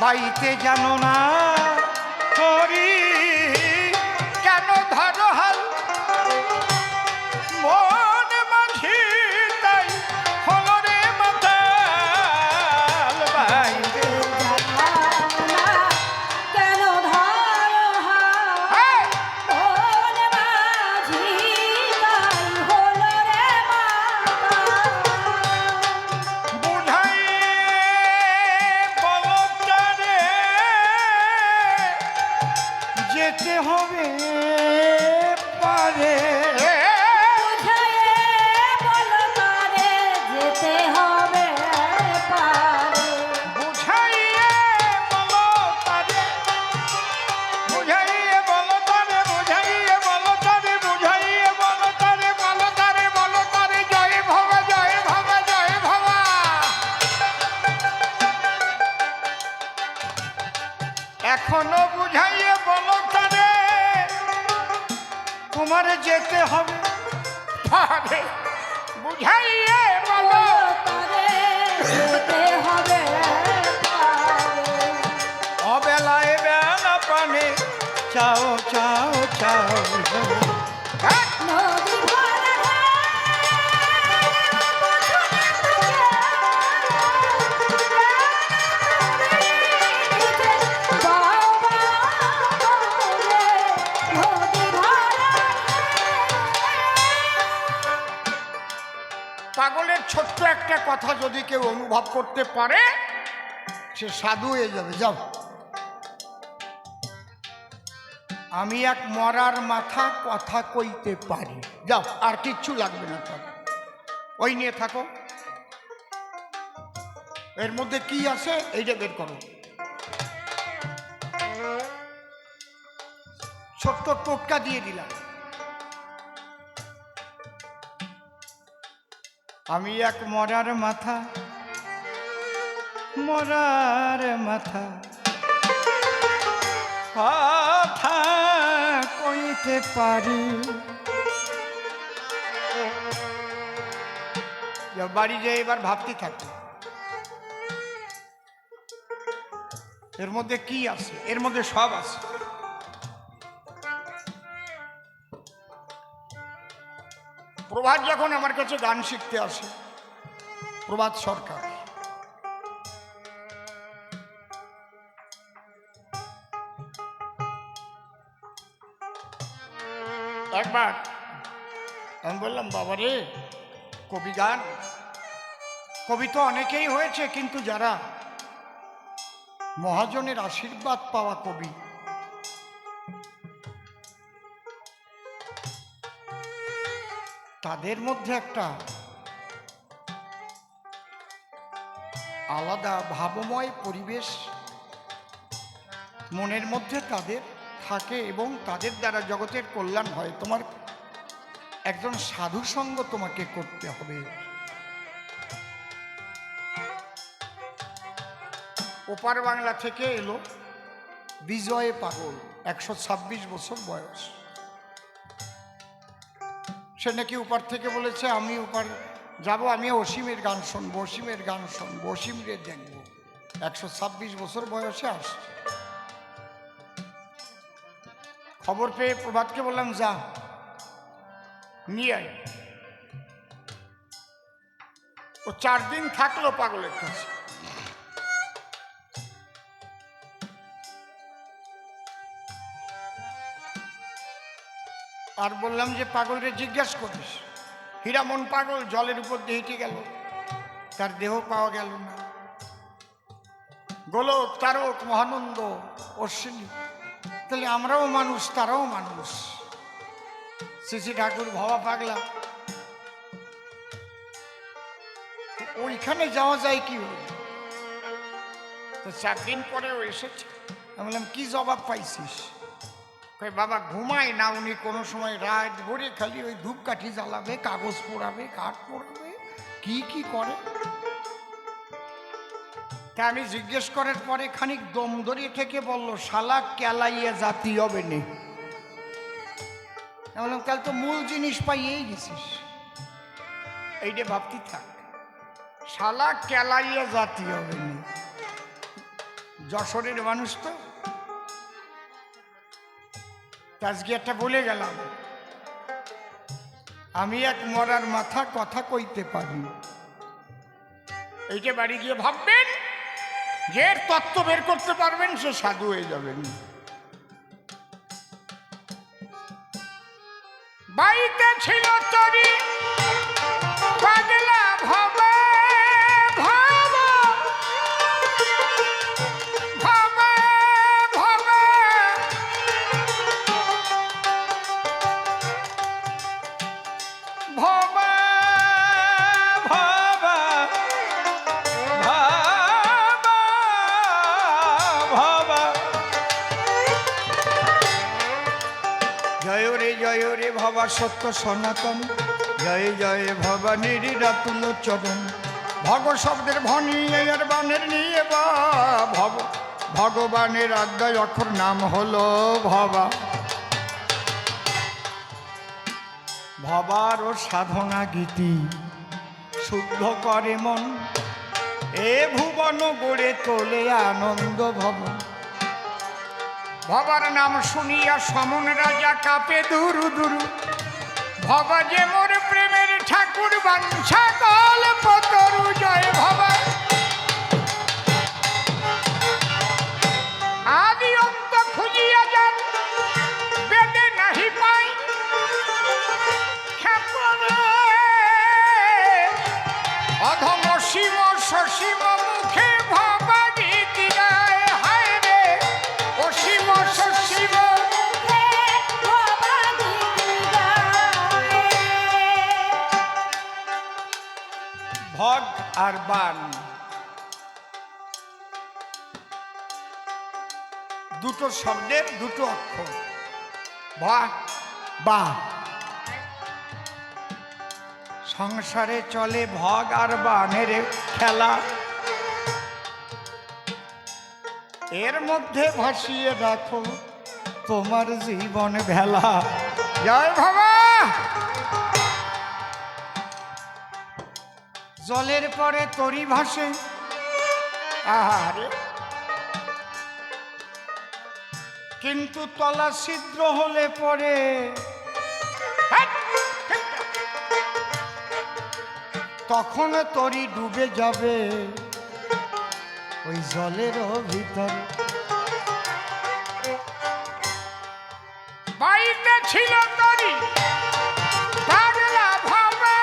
পাইতে জানো না করি কেন ধরো হাল মন মাঝি তাই হলো রে মাতাল বাইরে কেন ধরো হাল মন মাঝি তাই হলো রে মাতাল বুঝাই বলো তারে যেতে হবে পারে এখনো বুঝাইয়ে বলো তারে তোমার যেতে হবে পারে বুঝাইয়ে বলো তারে যেতে হবে অবেলায় বেলা পানে চাও চাও চাও হ্যাঁ নদী পাগলের ছোট্ট একটা কথা যদি কেউ অনুভব করতে পারে সে সাধু হয়ে যাবে। যাও আমি এক মরার মাথা কথা কইতে পারি, যাও আর কিচ্ছু লাগবে না, তার ওই নিয়ে থাকো। এর মধ্যে কি আছে এইটা বের করো। ছোট্ট টোটকা দিয়ে দিলাম। আমি এক মরার মাথা মরার মাথা কথা কইতে পারি। বাড়ি যে এবার ভাবতে থাকি এর মধ্যে কি আছে, এর মধ্যে সব আছে। প্রভাত যখন আমার কাছে গান শিখতে আসে, প্রভাত সরকার, একবার আমি বললাম বাবা রে কবি গান, কবি তো অনেকেই হয়েছে, কিন্তু যারা মহাজনের আশীর্বাদ পাওয়া কবি তাদের মধ্যে একটা আলাদা ভাবময় পরিবেশ মনের মধ্যে তাদের থাকে এবং তাদের দ্বারা জগতের কল্যাণ হয়। তোমার একজন সাধু সঙ্গ তোমাকে করতে হবে। ওপার বাংলা থেকে এলো বিজয় পাগল, 126 বছর বয়স। সে নাকি ওপার থেকে বলেছে আমি ওপার যাব, আমি অসীমের গান শুনবো, অসীমের গান শুনবো, অসীমরে দেখবো। 126 বছর বয়সে আসছে। খবর পেয়ে প্রভাতকে বললাম যা নিয়ে আয়। ও 4 দিন থাকলো পাগলের কাছে। আর বললাম যে পাগলরে জিজ্ঞাসা করিস। হীরামন পাগল জলের উপর দিয়ে হেঁটে গেল, তার দেহ পাওয়া গেল না। গোলক তারক মহানন্দ অশ্বিনী, তাহলে আমরাও মানুষ তারাও মানুষ। শ্রী ঠাকুর ভবা পাগলা, ওইখানে যাওয়া যায় কি? তো 4 দিন পরেও এসেছে। আমি বললাম কি জবাব পাইছিস? বাবা ঘুমায় না উনি, কোনো সময় রাত ভরে খালি ওই ধূপকাঠি জ্বালাবে, কাগজ পোড়াবে, কাঠ পোড়াবে, কি কি করে। তা আমি জিজ্ঞেস করার পরে খানিক দম ধরিয়ে থেকে বললো শালা কেলাইয়া জাতি হবে নে। আমি বললাম কাল তো মূল জিনিস পাইয়েই গেছিস, এইটা ভাবতে থাক। শালা কেলাইয়া জাতি হবে নে, যশোরের মানুষ তো, আজকে একটা বলে গেলাম, আমি এক মরার মাথা কথা কইতে পারি। এইটা বাড়ি গিয়ে ভাববেন, যে এর তত্ত্ব বের করতে পারবেন সে সাধু হয়ে যাবেন। বাড়িতে ছিল তরি পাগলা ভবে ভবে ভবে ভবে ভবে জয় রে ভবা সত্য সনাতন, জয় জয় ভবানীর রাতুল চরণ। ভগ শব্দের ভনি এর বানের নিয়ে বা ভব, ভগবানের আজ্ঞায় অক্ষর নাম হলো ভবা। ভবার ও সাধনা গীতি শুদ্ধ করে মন, এ ভুবন গড়ে তোলে আনন্দ ভবন। ভবার নাম শুনিয়া সমন রাজা কাপে দুরু দুরু, ভবা যে মোর প্রেমের ঠাকুর বাঞ্ছা কল্প তরু। জয় ভবা আদি অন্ত খুঁজিয়া যান, বেদে নাহি পাই অধম সীম সসীম মুখে ভবা গীতি গায়। হায় রে অসীম সসীম ভগ আর বান দুটো শব্দের দুটো অক্ষর, ভা বা। সংসারে চলে ভগ আর বানের খেলা, এর মধ্যে ভাসিয়ে রাখো তোমার জীবন ভেলা। জয় বাবা। জলের পরে তরি ভাসে, আহারে, কিন্তু তলা ছিদ্র হলে পরে তখন তরি ডুবে যাবে ওই জলের ভিতরে। বাড়িতে ছিল তরি পাগলা ভবে,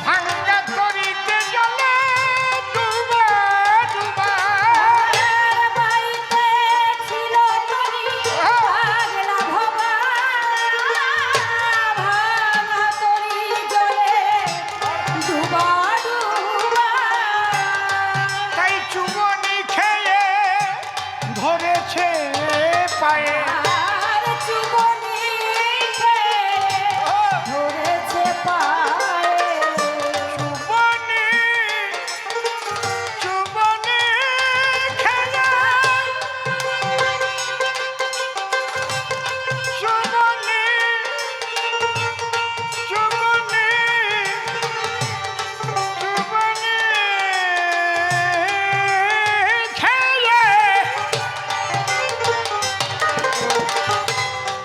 ভাঙ্গা তরিতে জলে ডুবে ডুবে। বাড়িতে ছিল তরি পাগলা ভবা, ভাঙা তরি জলে ডুবা ডুবা। তাই চুবনি খেয়ে ধরেছে পায়ে, আর চুবনি খেয়ে ধরেছে পায়ে। চুবনি চুবনি খেয়ে চুবনি চুবনি চুবনি খেয়ে,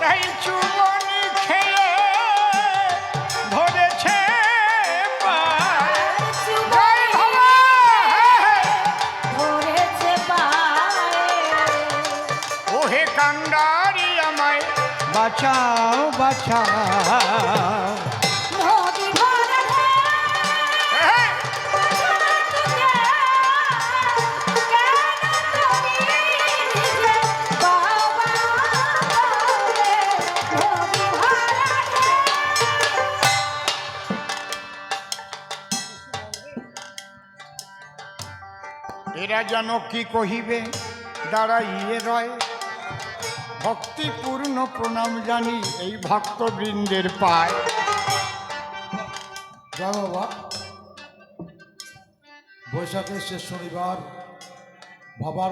তাই চুবনি খেয়ে ধরেছে পায়। জয় ভবা। ধরেছে পায়ে। ওহে কান্ডারি আমায় বাঁচাও বাঁচাও। নদী ভরা এই, এরা যেন কি কহিবে দাঁড়াইয়ে রয়, ভক্তিপূর্ণ প্রণাম জানি এই ভক্তবৃন্দের পায়। জয় বাবা। বৈশাখের শেষ শনিবার বাবার